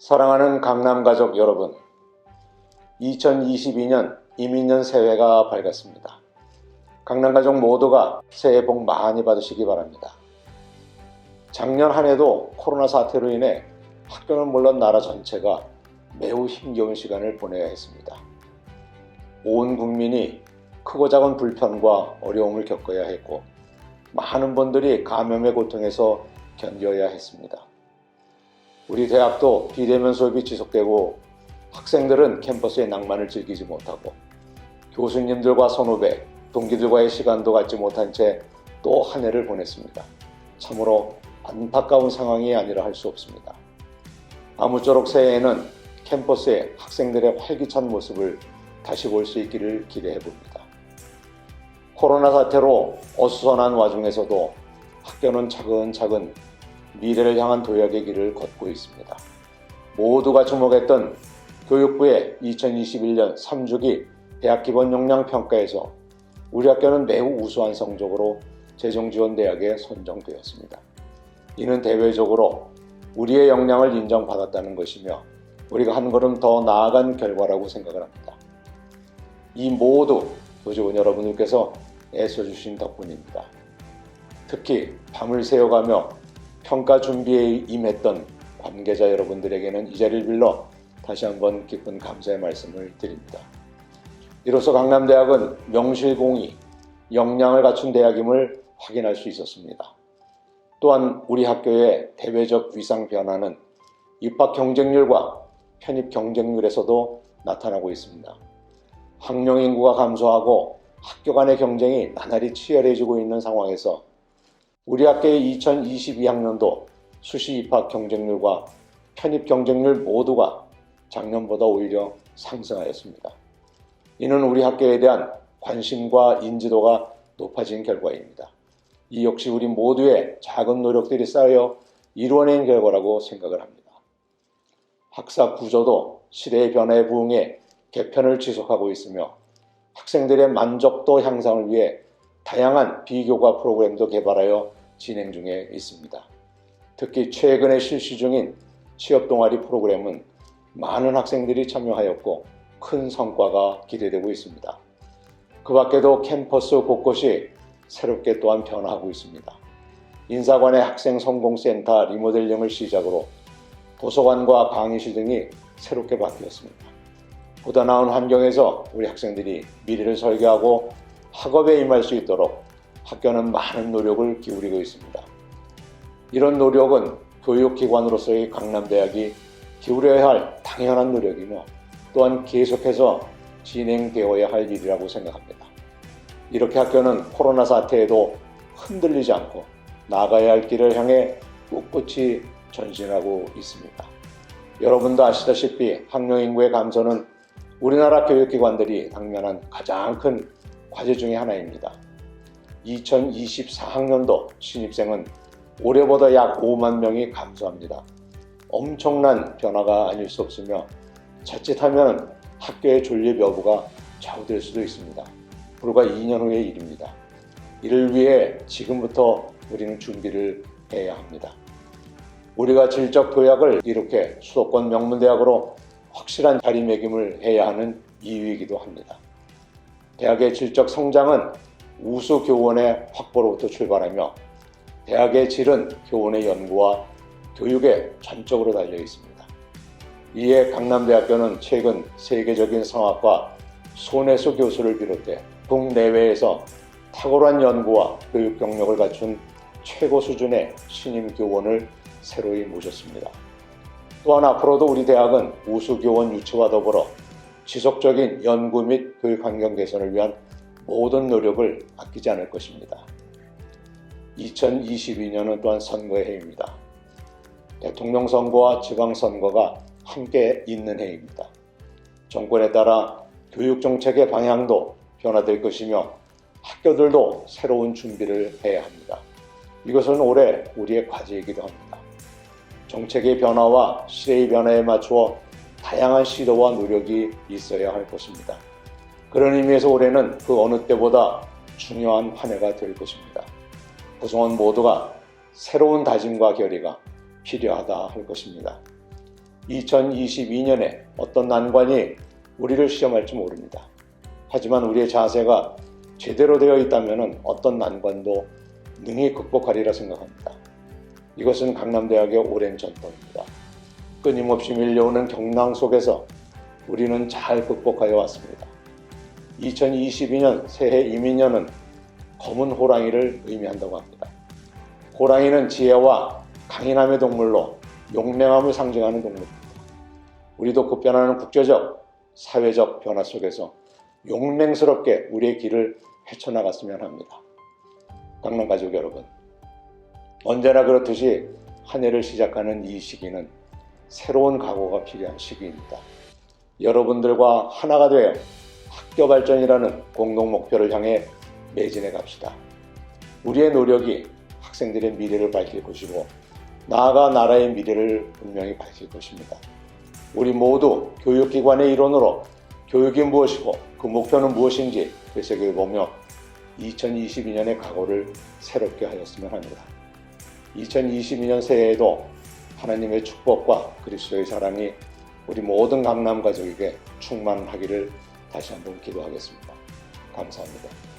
사랑하는 강남가족 여러분, 2022년 이민년 새해가 밝았습니다. 강남가족 모두가 새해 복 많이 받으시기 바랍니다. 작년 한 해도 코로나 사태로 인해 학교는 물론 나라 전체가 매우 힘겨운 시간을 보내야 했습니다. 온 국민이 크고 작은 불편과 어려움을 겪어야 했고 많은 분들이 감염의 고통에서 견뎌야 했습니다. 우리 대학도 비대면 수업이 지속되고 학생들은 캠퍼스의 낭만을 즐기지 못하고 교수님들과 선후배, 동기들과의 시간도 갖지 못한 채 또 한 해를 보냈습니다. 참으로 안타까운 상황이 아니라 할 수 없습니다. 아무쪼록 새해에는 캠퍼스의 학생들의 활기찬 모습을 다시 볼 수 있기를 기대해 봅니다. 코로나 사태로 어수선한 와중에서도 학교는 차근차근 미래를 향한 도약의 길을 걷고 있습니다. 모두가 주목했던 교육부의 2021년 3주기 대학 기본 역량 평가에서 우리 학교는 매우 우수한 성적으로 재정지원대학에 선정되었습니다. 이는 대외적으로 우리의 역량을 인정받았다는 것이며 우리가 한 걸음 더 나아간 결과라고 생각을 합니다. 이 모두 교직원 여러분들께서 애써주신 덕분입니다. 특히 밤을 새워가며 평가 준비에 임했던 관계자 여러분들에게는 이 자리를 빌러 다시 한번 깊은 감사의 말씀을 드립니다. 이로써 강남대학은 명실공히 역량을 갖춘 대학임을 확인할 수 있었습니다. 또한 우리 학교의 대외적 위상 변화는 입학 경쟁률과 편입 경쟁률에서도 나타나고 있습니다. 학령 인구가 감소하고 학교 간의 경쟁이 나날이 치열해지고 있는 상황에서 우리 학교의 2022학년도 수시 입학 경쟁률과 편입 경쟁률 모두가 작년보다 오히려 상승하였습니다. 이는 우리 학교에 대한 관심과 인지도가 높아진 결과입니다. 이 역시 우리 모두의 작은 노력들이 쌓여 이루어낸 결과라고 생각을 합니다. 학사 구조도 시대의 변화에 부응해 개편을 지속하고 있으며 학생들의 만족도 향상을 위해 다양한 비교과 프로그램도 개발하여 진행 중에 있습니다. 특히 최근에 실시 중인 취업동아리 프로그램은 많은 학생들이 참여하였고 큰 성과가 기대되고 있습니다. 그 밖에도 캠퍼스 곳곳이 새롭게 또한 변화하고 있습니다. 인사관의 학생 성공센터 리모델링을 시작으로 도서관과 강의실 등이 새롭게 바뀌었습니다. 보다 나은 환경에서 우리 학생들이 미래를 설계하고 학업에 임할 수 있도록 학교는 많은 노력을 기울이고 있습니다. 이런 노력은 교육기관으로서의 강남대학이 기울여야 할 당연한 노력이며 또한 계속해서 진행되어야 할 일이라고 생각합니다. 이렇게 학교는 코로나 사태에도 흔들리지 않고 나아가야 할 길을 향해 꿋꿋이 전진하고 있습니다. 여러분도 아시다시피 학령 인구의 감소는 우리나라 교육기관들이 당면한 가장 큰 과제 중의 하나입니다. 2024학년도 신입생은 올해보다 약 5만 명이 감소합니다. 엄청난 변화가 아닐 수 없으며 자칫하면 학교의 존립 여부가 좌우될 수도 있습니다. 불과 2년 후의 일입니다. 이를 위해 지금부터 우리는 준비를 해야 합니다. 우리가 질적 도약을 이렇게 수도권 명문대학으로 확실한 자리매김을 해야 하는 이유이기도 합니다. 대학의 질적 성장은 우수 교원의 확보로부터 출발하며 대학의 질은 교원의 연구와 교육에 전적으로 달려 있습니다. 이에 강남대학교는 최근 세계적인 성악가 손혜수 교수를 비롯해 국내외에서 탁월한 연구와 교육 경력을 갖춘 최고 수준의 신임 교원을 새로이 모셨습니다. 또한 앞으로도 우리 대학은 우수 교원 유치와 더불어 지속적인 연구 및 교육 환경 개선을 위한 모든 노력을 아끼지 않을 것입니다. 2022년은 또한 선거의 해입니다. 대통령 선거와 지방선거가 함께 있는 해입니다. 정권에 따라 교육정책의 방향도 변화될 것이며 학교들도 새로운 준비를 해야 합니다. 이것은 올해 우리의 과제이기도 합니다. 정책의 변화와 시대의 변화에 맞추어 다양한 시도와 노력이 있어야 할 것입니다. 그런 의미에서 올해는 그 어느 때보다 중요한 한 해가 될 것입니다. 구성원 모두가 새로운 다짐과 결의가 필요하다 할 것입니다. 2022년에 어떤 난관이 우리를 시험할지 모릅니다. 하지만 우리의 자세가 제대로 되어 있다면 어떤 난관도 능히 극복하리라 생각합니다. 이것은 강남대학의 오랜 전통입니다. 끊임없이 밀려오는 경랑 속에서 우리는 잘 극복하여 왔습니다. 2022년 새해 이민년은 검은 호랑이를 의미한다고 합니다. 호랑이는 지혜와 강인함의 동물로 용맹함을 상징하는 동물입니다. 우리도 급변하는 국제적, 사회적 변화 속에서 용맹스럽게 우리의 길을 헤쳐나갔으면 합니다. 강남가족 여러분, 언제나 그렇듯이 한 해를 시작하는 이 시기는 새로운 각오가 필요한 시기입니다. 여러분들과 하나가 되어 학교 발전이라는 공동 목표를 향해 매진해 갑시다. 우리의 노력이 학생들의 미래를 밝힐 것이고 나아가 나라의 미래를 분명히 밝힐 것입니다. 우리 모두 교육기관의 일원으로 교육이 무엇이고 그 목표는 무엇인지 되새겨보며 2022년의 각오를 새롭게 하였으면 합니다. 2022년 새해에도 하나님의 축복과 그리스도의 사랑이 우리 모든 강남 가족에게 충만하기를 다시 한번 기도하겠습니다. 감사합니다.